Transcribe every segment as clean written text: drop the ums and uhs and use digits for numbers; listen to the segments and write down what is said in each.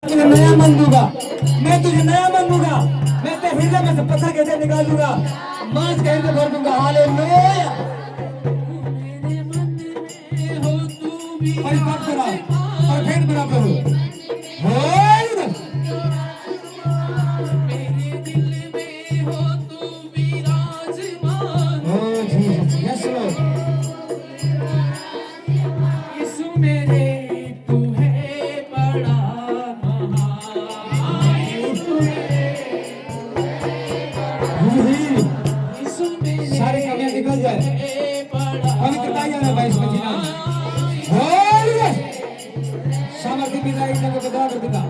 तुझे नया मन दूंगा, मैं तुझे नया मन दूंगा, मैं तेरे हृदय में से पत्थर कैसे निकाल दूंगा, मांस के हृदय भर दूंगा। हालेलुया। परिपाक करा और भेंट बना करो। सारी कमियां निकल जाए, पवित्रता ही है भाई इसमें जीना। सामर्थ्य पिता इतना को बता कर दूंगा।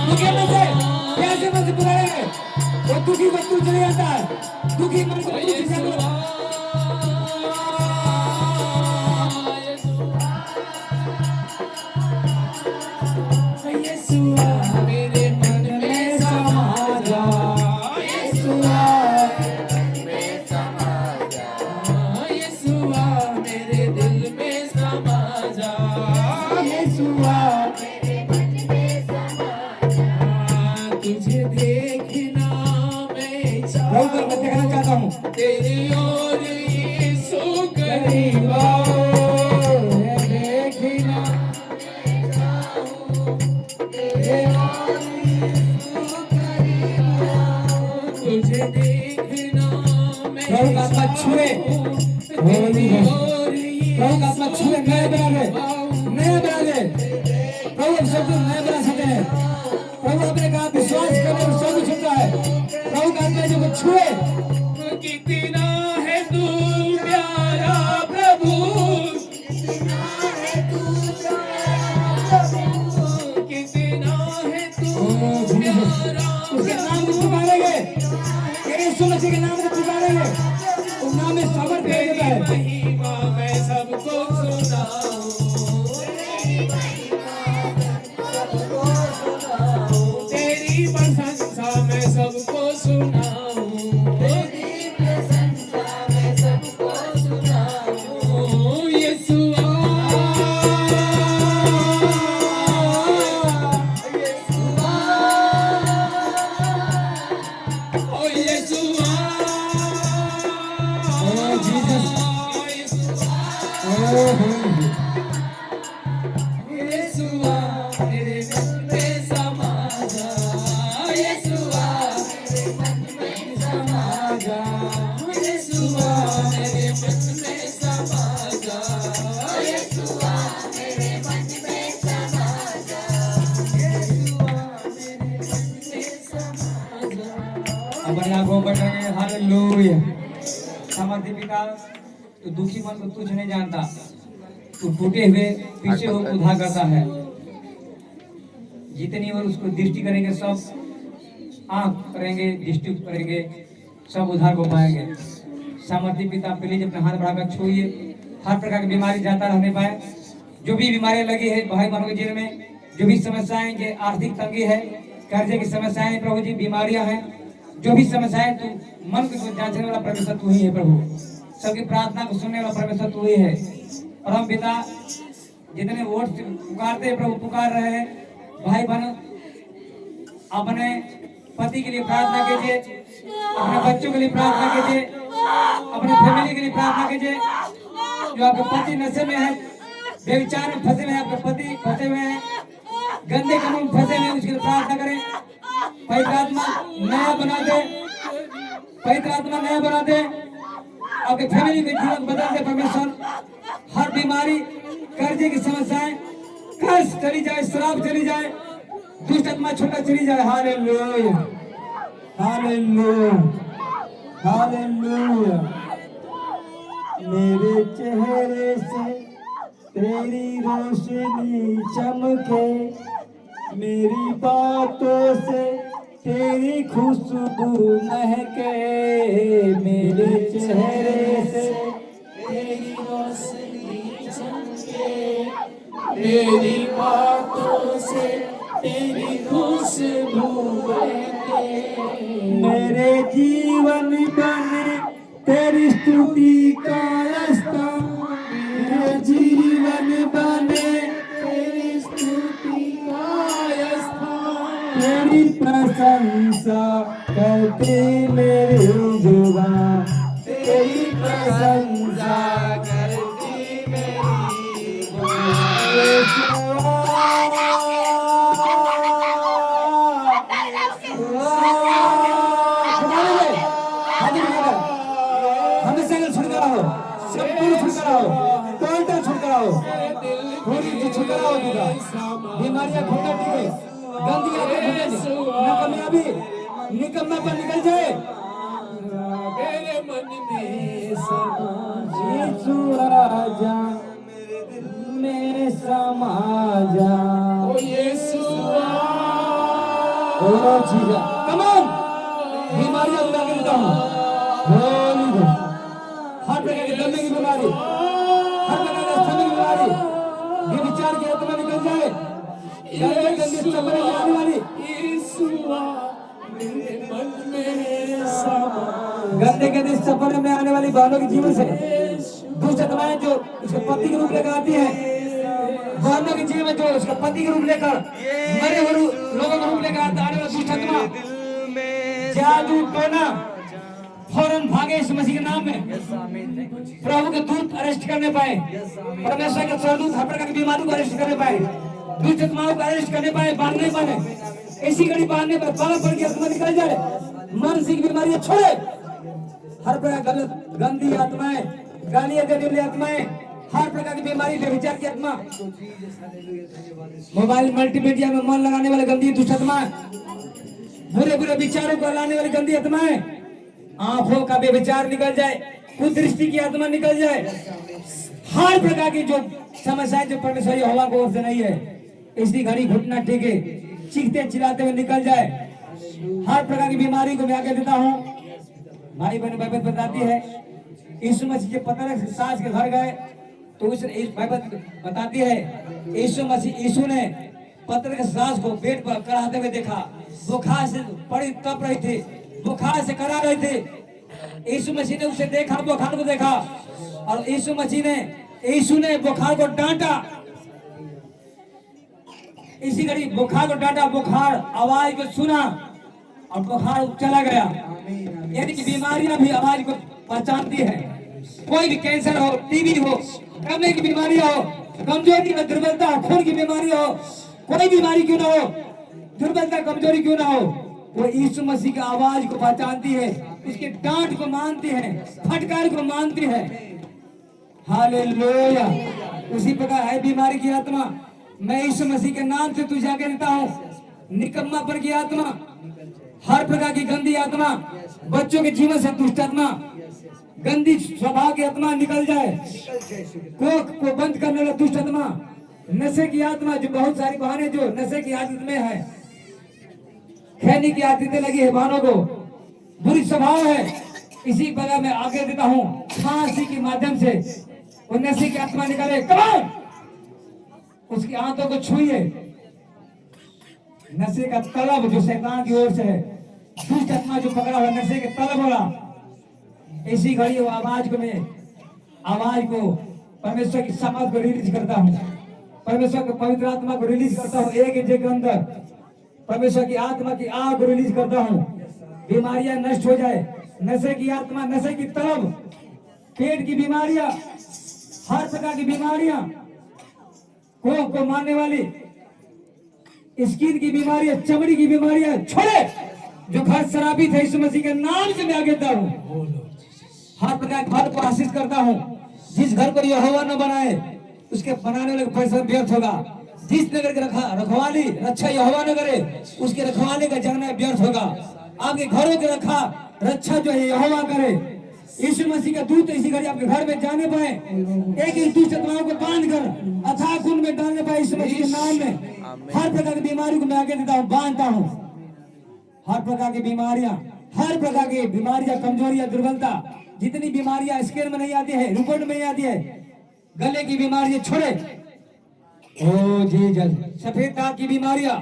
दुखी मन से कैसे मन से पुकारेंगे, वो दुखी मन तू चले जाता है, दुखी मन को तू चले जाता है। तुझे देखना मैं चाहता हूँ, तेरी ओर यीशु करीब आओ, देखना मैं चाहूँ, तेरी ओर यीशु करीब आओ, तुझे देखना मैं प्रभु का आत्मा छुए, प्रभु का आत्मा छुए, नया बना दे, नया बना दे। प्रभु सब नया बना सकते हैं। प्रभु अपने का विश्वास करने में सब कुछ होता है। प्रभु का आत्मा जो को छुए, कितना है तू प्यारा प्रभु, कितना है तू प्यारा प्रभु, कितना है तू प्यारा। उसके नाम को पुकारेंगे, यीशु मसीह के नाम से पुकारेंगे, उस नाम में सामर्थ्य देता है। महिमा मैं सबको सुनाऊं, तेरी प्रशंसा मैं सबको सुनाऊं, तेरी प्रशंसा मैं सबको सुनाऊं। यीशुआ यीशुआ ओ यीशुआ ओ जीसस ओ यीशुआ तेरे मन में समा जा, यीशुआ मेरे मन में समा जा, यीशुआ मेरे मन में समा जा, यीशुआ मेरे मन में समा जा, यीशुआ मेरे मन में समा जा। अपने आंखों पर टंगे। हालेलुया। सामर्थ्य पिता, तू दुखी मन को तुझ नहीं जानता, तू टूटे हुए पीछे हो उद्धार करता है। जितनी और उसको दृष्टि करेंगे सब आंख करेंगे, दृष्टि करेंगे, सब उद्धार को पाएंगे। सामर्थ्य पिता प्लीज अपने हाथ बढ़ाकर छूइए, हर प्रकार की बीमारी जाता रहने पाए। जो भी बीमारियां लगी है भाई बहनों के जीवन में, जो भी समस्याएं, जो आर्थिक तंगी है, कर्जे की समस्याएं प्रभु जी, बीमारियां हैं, जो भी समस्याएं, तू मन को जांचने वाला परमेश्वर तू ही है प्रभु, सबकी प्रार्थना को सुनने वाला परमेश्वर तू ही है। और हम पिता जितने वोट पुकारते प्रभु पुकार रहे हैं, भाई बहन अपने पति के लिए प्रार्थना कीजिए, अपने बच्चों के लिए प्रार्थना कीजिए, अपने फैमिली के लिए प्रार्थना कीजिए। जो आपके पति नशे में है, व्यभिचार में फंसे हुए हैं, आपके पति फंसे हुए हैं, गंदे कामों में फंसे हुए हैं, उसके लिए प्रार्थना करें। पवित्र आत्मा नया बना दे, पवित्र आत्मा नया बना दे, आपके फैमिली के जीवन बदल दे परमेश्वर। हर बीमारी, कर्जे की समस्याएं, कर्ज चली जाए, शराब चली जाए, दुष्ट आत्मा छोटा चली जाए। Hallelujah, hallelujah, hallelujah. मेरे चेहरे से तेरी रोशनी चमके, मेरी बातों से तेरी खुशबू महके, मेरे चेहरे से तेरी रोशनी चमके, तेरी बातों से तेरी खुशबू महके, मेरे जीवन बने तेरी स्तुति का रास्ता, मेरे जीवन बने तेरी प्रशंसा करती मेरी जुबान, तेरी प्रशंसा करती मेरी जुबान। हमेशा छुटकारा हो, संपूर्ण छुटकारा हो, टोटल छुटकारा हो, पूरी छुटकारा हो तुझा। बीमारियां घुटना टिके, गंदी आदतें घुटे, नाकामयाबी निकम्मापन निकल जाए। मेरे मन में समा यीशु आजा, मेरे समा जा, ओ यीशु ओ जीजा। कम ऑन, बीमारियां मैं आगे देता हूँ। होली गॉड, हर प्रकार की दमे की बीमारी, हर प्रकार की स्थमी की बीमारी, ये विचार की आत्मा निकल जाए। गंदे गंदे चपरे में आने वाली मेरे मन में समा, गंदे गंदे चपरे में आने वाली बालों के जीवन से दुष्ट आत्माएं जो उसके पति के रूप लेकर आती है, बालों के जीवन में जो उसका पति के रूप लेकर मरे हुए लोगों का रूप लेकर आने वाला दुष्ट आत्मा, जादू टोना, फौरन भागे इस मसीह के नाम में। प्रभु के दूत अरेस्ट करने पाए, परमेश्वर के स्वर्गदूत हर प्रकार की बीमारी को अरेस्ट करने पाए, दुष्ट आत्माओं को अरेस्ट करने पाए, बांधने पाए। इसी घड़ी बांधने पर बाल पर की आत्मा निकल जाए, मानसिक बीमारियां छोड़े, हर प्रकार गलत गंदी आत्माएं, गालियां देने वाली आत्माएं, हर प्रकार की बीमारी, व्यभिचार की आत्मा, मोबाइल मल्टीमीडिया में मन लगाने वाले गंदी दुष्ट आत्माएं, बुरे बुरे विचारों को लाने वाली गंदी आत्माएं, आंखों का बेविचार निकल जाए, कुदृष्टि की आत्मा निकल जाए, हर प्रकार की जो समस्याएं जो परमेश्वर यहोवा की ओर से नहीं है, इसी घड़ी घुटना टेके चीखते चिल्लाते हुए निकल जाए। हर प्रकार की बीमारी को मैं आगे देता हूँ। भाई बहन बाइबल बताती है, यीशु मसीह जब पतरस सास के घर गए तो उस बाइबल बताती है, यीशु ने पतरस के सास को पेट पर कराते हुए देखा, बुखार से पड़ी तप रही थी, बुखार से करा रहे थे। यीशु मसीह ने उसे देखा, बुखार को देखा, और यीशु ने बुखार को डांटा। इसी घड़ी बुखार को डांटा, बुखार आवाज को सुना और बुखार चला गया। यानी कि बीमारियां भी आवाज को पहचानती है। कोई भी कैंसर हो, टीबी हो, कमरे की बीमारी हो, कमजोरी में दुर्बलता हो, खून की बीमारी हो, कोई बीमारी क्यों ना हो, दुर्बलता कमजोरी क्यों ना हो, वो यीशु मसीह की आवाज को पहचानती है, उसके डांट को मानती है, फटकार को मानती है। हालेलुया। उसी प्रकार है बीमारी की आत्मा, मैं यीशु मसीह के नाम से तुझे आगे देता हूँ। निकम्मापन की आत्मा, हर प्रकार की गंदी आत्मा, बच्चों के जीवन से दुष्ट आत्मा, गंदी स्वभाव की आत्मा निकल जाए। कोख को बंद करने वाला दुष्ट आत्मा, नशे की आत्मा, जो बहुत सारी बहाने जो नशे की आदत में है, खैनी की आदतें लगी है बहनों को, बुरी स्वभाव है, इसी प्रकार मैं आगे देता हूँ। खांसी के माध्यम से वो नशे की आत्मा निकाले, कमाल उसकी आंतों को छुइए। नशे का तलब जो शैतान की ओर से है, दुष्ट आत्मा जो पकड़ा हुआ नशे के तलब वाला, इसी घड़ी वो आवाज को परमेश्वर की समझ को रिलीज करता हूँ, परमेश्वर के पवित्र आत्मा को रिलीज करता हूँ। एक जगह के अंदर परमेश्वर की आत्मा की आग को रिलीज करता हूँ, बीमारियां नष्ट हो जाए। नशे की आत्मा, नशे की तलब, पेट की बीमारियां, हर प्रकार की बीमारियां, कोख को मारने वाली, स्किन की बीमारियां, चमड़ी की बीमारियां छोड़े। जो घर शराबी थे, यीशु मसीह के नाम से मैं आगे देता हूँ। हर प्रकार के घर को आशीष करता हूँ। जिस घर को यहोवा न बनाए, उसके बनाने वाले का पैसा व्यर्थ होगा। जिस नगर की रखवाली रक्षा यहोवा न करे, उसके रखवाले का जगना व्यर्थ होगा। आपके घरों की रक्षा जो है यहोवा करे। यीशु मसीह का दूत इसी घड़ी आपके घर में जाने पाए, एक ही दुष्ट आत्माओं को बांध कर अथाह कुंड में डालने पाए यीशु मसीह के नाम में। हर प्रकार की बीमारी को मैं आगे देता हूँ, बांधता हूँ। हर प्रकार की बीमारियां, कमजोरियां, दुर्बलता, जितनी बीमारियां स्कैन में नहीं आती है, रिपोर्ट में नहीं आती है, गले की बीमारियां छोड़े। ओ जीसस। सफेद दाग की बीमारियां,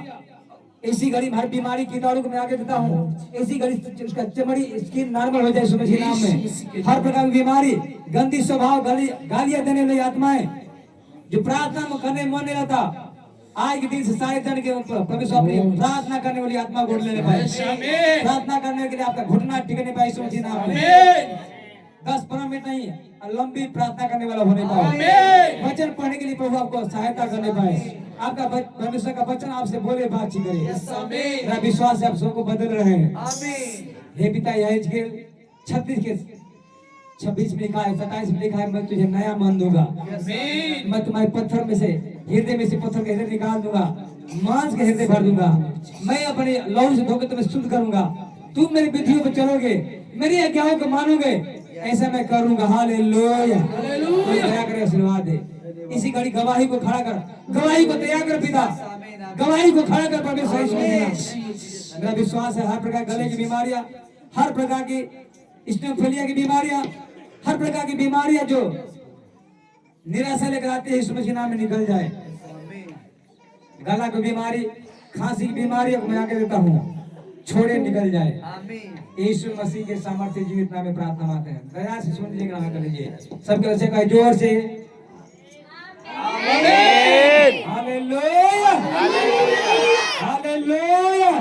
इसी घड़ी हर बीमारी कीटाणु को मैं आगे देता हूँ। इसी घड़ी उसका चमड़ी स्किन नॉर्मल हो जाए यीशु मसीह नाम में। हर प्रकार की बीमारी, गंदी स्वभाव, गालियां देने वाली आत्माएं जो प्रार्थना में करने मन नहीं रहता, आज के दिन से सारे जन के परमेश्वर अपनी प्रार्थना करने वाली आत्मा गोद लेने पाए, प्रार्थना करने के लिए आपका घुटना टिकने पाए यीशु मसीह नाम में। 10-15 मिनट नहीं, लंबी प्रार्थना करने वाला होने पाए, वचन पढ़ने के लिए प्रभु आपको सहायता करने पाए, आपका परमेश्वर का वचन आपसे बोले, बातचीत करे। मेरा विश्वास है आप सबको बदल रहे हैं। हे पिता, यहेजकेल 36 में लिखा है, 27 में लिखा है, मैं तुझे नया मन दूंगा, मैं तुम्हारे पत्थर में से, हृदय में से पत्थर के हृदय निकाल दूंगा, मांस के हृदय भर दूंगा, मैं अपने लहू से धोकर तुम्हें शुद्ध करूंगा, तुम मेरी विधियों पर चलोगे, मेरी आज्ञाओं को मानोगे, ऐसा मैं करूंगा। हालेलुया, दया करे, आशीर्वाद दे। इसी घड़ी गवाही को खड़ा कर, गवाही को तैयार कर पिता, गवाही को खड़ा कर परमेश्वर यीशु। मेरा विश्वास है हर प्रकार गले की बीमारियां, हर प्रकार की स्टोफेलिया की बीमारियां, हर प्रकार की बीमारियां जो निराशा लेकर आती है, यीशु मसीह नाम में निकल जाए। गला की बीमारी, खांसी की बीमारी को मैं आगे देता हूँ, छोड़े निकल जाए। यीशु मसीह के सामर्थ्य जीवित नाम में प्रार्थना मांगते हैं। दया से सुन लीजिए, ग्रहण कर लीजिए। सबके बच्चे का जोर से